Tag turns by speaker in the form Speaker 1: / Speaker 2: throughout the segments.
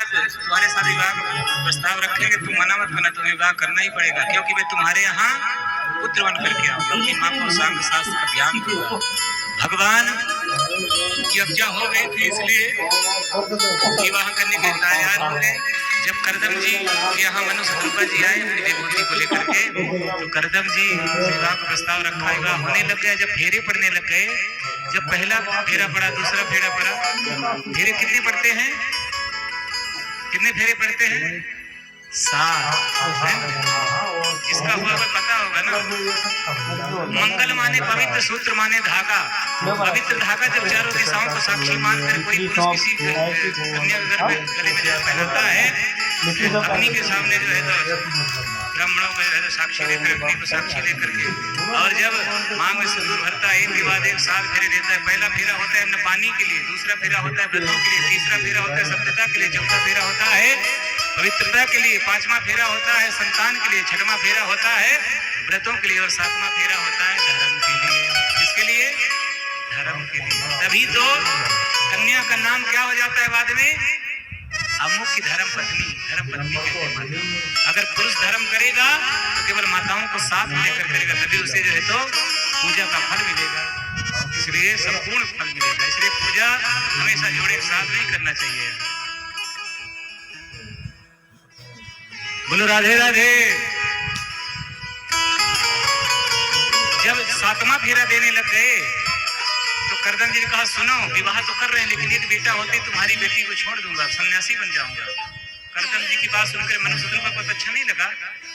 Speaker 1: तुम्हारे साथ विवाह का प्रस्ताव रखेंगे, तुम मना मत करना, तुम्हें विवाह करना ही पड़ेगा, क्योंकि मैं तुम्हारे यहाँ पुत्र बन करके आऊंगा, अपनी माँ को सांग शास्त्र का ज्ञान दूंगा। भगवान की आज्ञा हो गई थी, इसलिए विवाह करने के तैयार हो गए। जब करदम जी यहाँ मनुष्य रूपा जी आए अपनी विभूति को लेकर के, तो करदम जी विवाह का प्रस्ताव रखा, विवाह होने लग गया। जब फेरे पड़ने लग गए, जब पहला फेरा पड़ा, दूसरा फेरा पड़ा, फेरे कितने पड़ते हैं, कितने फेरे पड़ते हैं? 7। इसका हुआ पता होगा ना। मंगल माने पवित्र, सूत्र माने धागा। पवित्र धागा जब चारों दिशाओं को साक्षी मानकर कोई पुरुष किसी कन्या के गले में पहनाता है, अग्नि के सामने जो है तो ब्राह्मणों को जो है साक्षी लेकर, अग्नि को साक्षी लेकर के, और जब मांग में सिंदूर भरता है, एक के बाद एक 7 फेरे देता है। पहला फेरा होता है पानी के लिए, दूसरा फेरा होता है व्रतों के लिए, तीसरा फेरा होता है सभ्यता के लिए, चौथा फेरा होता है पवित्रता के लिए, 5वां फेरा होता है संतान के लिए, 6वां फेरा होता है व्रतों के लिए, और 7वां फेरा होता है धर्म के लिए। किसके लिए? धर्म के लिए। तभी तो कन्या का नाम क्या हो जाता है बाद में? अमुक की धर्म पत्नी। धर्म पत्नी कहते हैं। अगर पुरुष धर्म करेगा तो केवल माताओं को साथ लेकर करेगा, तभी उसे जो है तो पूजा का फल मिलेगा, इसलिए संपूर्ण फल मिलेगा। इसलिए पूजा हमेशा जोड़े के साथ नहीं करना चाहिए। बोलो राधे राधे। जब 7वां फेरा देने लग गए तो करदम जी ने कहा, सुनो, विवाह तो कर रहे हैं, लेकिन एक बेटा होते तुम्हारी बेटी को छोड़ दूंगा, सन्यासी बन जाऊंगा। करदम जी की बात सुनकर मनुष्य रूपा को अच्छा नहीं लगा,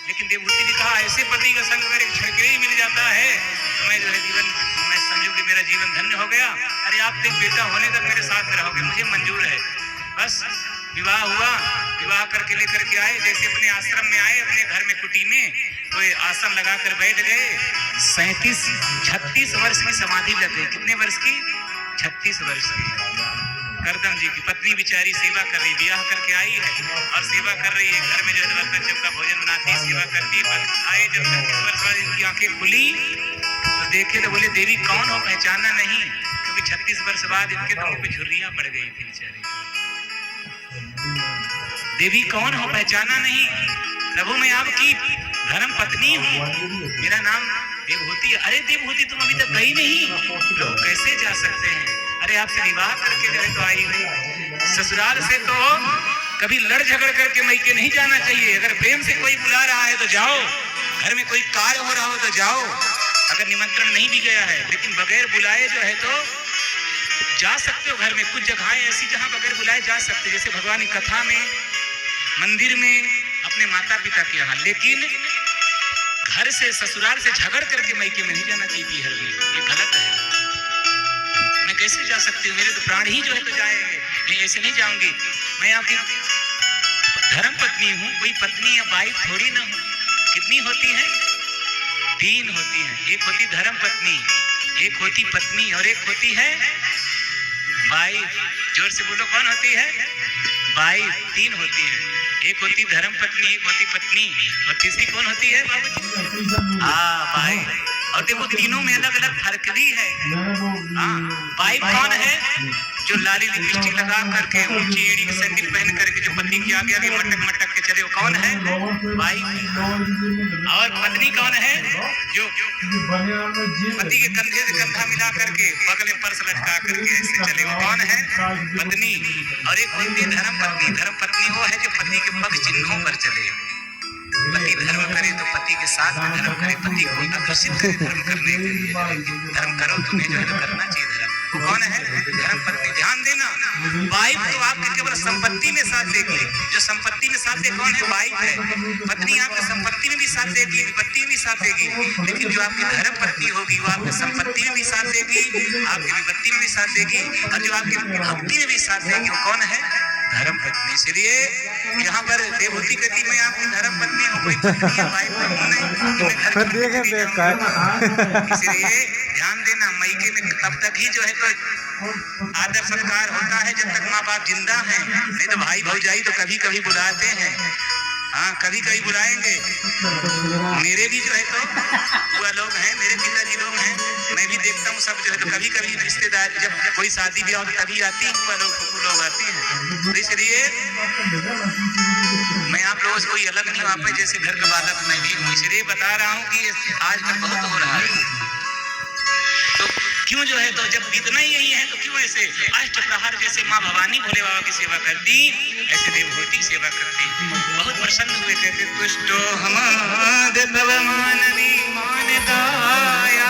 Speaker 1: लेकिन देवहूति ने कहा, ऐसे पति का संग मेरे क्षण के लिए मिल जाता है तो मैं जो है जीवन, मैं समझू कि मेरा जीवन धन्य हो गया। अरे आप एक बेटा होने तक मेरे साथ में रहोगे, मुझे मंजूर है। बस विवाह हुआ, विवाह करके लेकर के आए, जैसे अपने आश्रम में आए, अपने घर में कुटी में, तो ये आसन लगाकर बैठ गए। 36 वर्ष की समाधि लग गई। कितने वर्ष की? 36 वर्ष की। करदम जी की पत्नी बेचारी सेवा कर रही, ब्याह करके आई है और सेवा कर रही है, घर में जो है चौका भोजन बनाती, सेवा करती। आए जब 36 वर्ष बाद इनकी आंखें खुली तो देखे तो बोले, देवी कौन हो, पहचाना नहीं, क्योंकि 36 वर्ष बाद इनके तो मुंह पे झुर्रियां पड़ गई थी बेचारी। देवी कौन हो, पहचाना नहीं। प्रभु मैं आपकी धर्म पत्नी हूँ, मेरा नाम देवहूति। अरे देवहूति तुम अभी तक गई नहीं, प्रभु कैसे जा सकते हैं? अरे आपसे विवाह करके जो है तो आई हुई। ससुराल से तो कभी लड़ झगड़ करके मैके नहीं जाना चाहिए। अगर प्रेम से कोई बुला रहा है तो जाओ, घर में कोई कार्य हो रहा हो तो जाओ, अगर निमंत्रण नहीं भी गया है, लेकिन बगैर बुलाए जो है तो जा सकते हो। घर में कुछ जगहें ऐसी जहां बगैर बुलाए जा सकते, जैसे भगवान की कथा में, मंदिर में, अपने माता पिता के यहाँ, लेकिन घर से, ससुराल से झगड़ करके मैके में नहीं जाना चाहिए पीहर में, ये गलत है। मैं कैसे जा सकती हूँ, मेरे तो प्राण ही जो है तो जाएंगे, मैं ऐसे नहीं जाऊंगी। मैं आपकी धर्म पत्नी हूँ, कोई पत्नी या वाइफ थोड़ी ना हूँ। कितनी होती हैं? 3 होती हैं। एक होती धर्म पत्नी, एक होती पत्नी, और एक होती है वाइफ। जोर से बोलो, कौन होती है? वाइफ। 3 होती है। एक होती धर्म पत्नी, एक होती पत्नी, और तीसरी कौन होती है बाबूजी? वाइफ। और देखो तीनों में अलग अलग फर्क भी है। वाइफ कौन है? जो लाली लिपस्टिक लगा करके, ऊंची एड़ी की सैंडल पहन करके, जो पति के आगे आगे मटक मटक के चले, वो कौन है? वाइफ है। और पत्नी कौन है? जो पति के कंधे से कंधा मिला करके, बगल में पर्स लटका करके ऐसे चले, वो कौन है? पत्नी। और एक होती है धर्म पत्नी। धर्म पत्नी वो है जो पति के पग चिन्हों पर चले। पति धर्म करे तो पति के साथ में धर्म करे, पति को आकर्षित करे धर्म करने के लिए। धर्म करो, तुम्हें जो है करना चाहिए धर्म। वो कौन है? धर्म पत्नी। ध्यान देना, वाइफ तो आपके केवल संपत्ति में साथ देगी। जो संपत्ति में साथ दे कौन है? वाइफ है। पत्नी आपकी संपत्ति में भी साथ देगी, विपत्ति में भी साथ देगी, लेकिन जो आपकी धर्म पत्नी होगी वो आपकी संपत्ति में भी साथ देगी, आपकी विपत्ति में भी साथ देगी, और जो आपकी भक्ति में भी साथ देगी वो कौन है? धर्म पत्नी। इसलिए यहाँ पर देवहूति कहती, मैं आपकी धर्म पत्नी हूँ, कोई पत्नी या वाइफ नहीं, तुम्हें घर। इसलिए ध्यान देना, मैके में तब तक ही जो है तो आदर सत्कार होता है जब तक माँ बाप जिंदा हैं, नहीं तो भाई भौजाई तो कभी कभी बुलाते हैं। हाँ कभी कभी बुलाएंगे। मेरे भी जो है तो बुआ लोग हैं, मेरे पिताजी लोग हैं, मैं भी देखता हूँ सब जो है तो कभी कभी रिश्तेदार जब कोई शादी ब्याह हो तभी आती है बुआ लोग, फूफू लोग आती हैं। तो इसलिए मैं आप लोगों से कोई अलग नहीं हूँ, आप जैसे घर का बालक मैं भी हूँ, इसलिए बता रहा हूँ कि आजकल बहुत हो रहा है। तो क्यों जो है तो जब बीतना ही यही है तो क्यों ऐसे अष्ट प्रहर जैसे माँ भवानी भोले बाबा की सेवा करती, ऐसे देवभूति सेवा करती, बहुत प्रसन्न हुए, कहते तुष्टो हमारे भव माननी मान गाया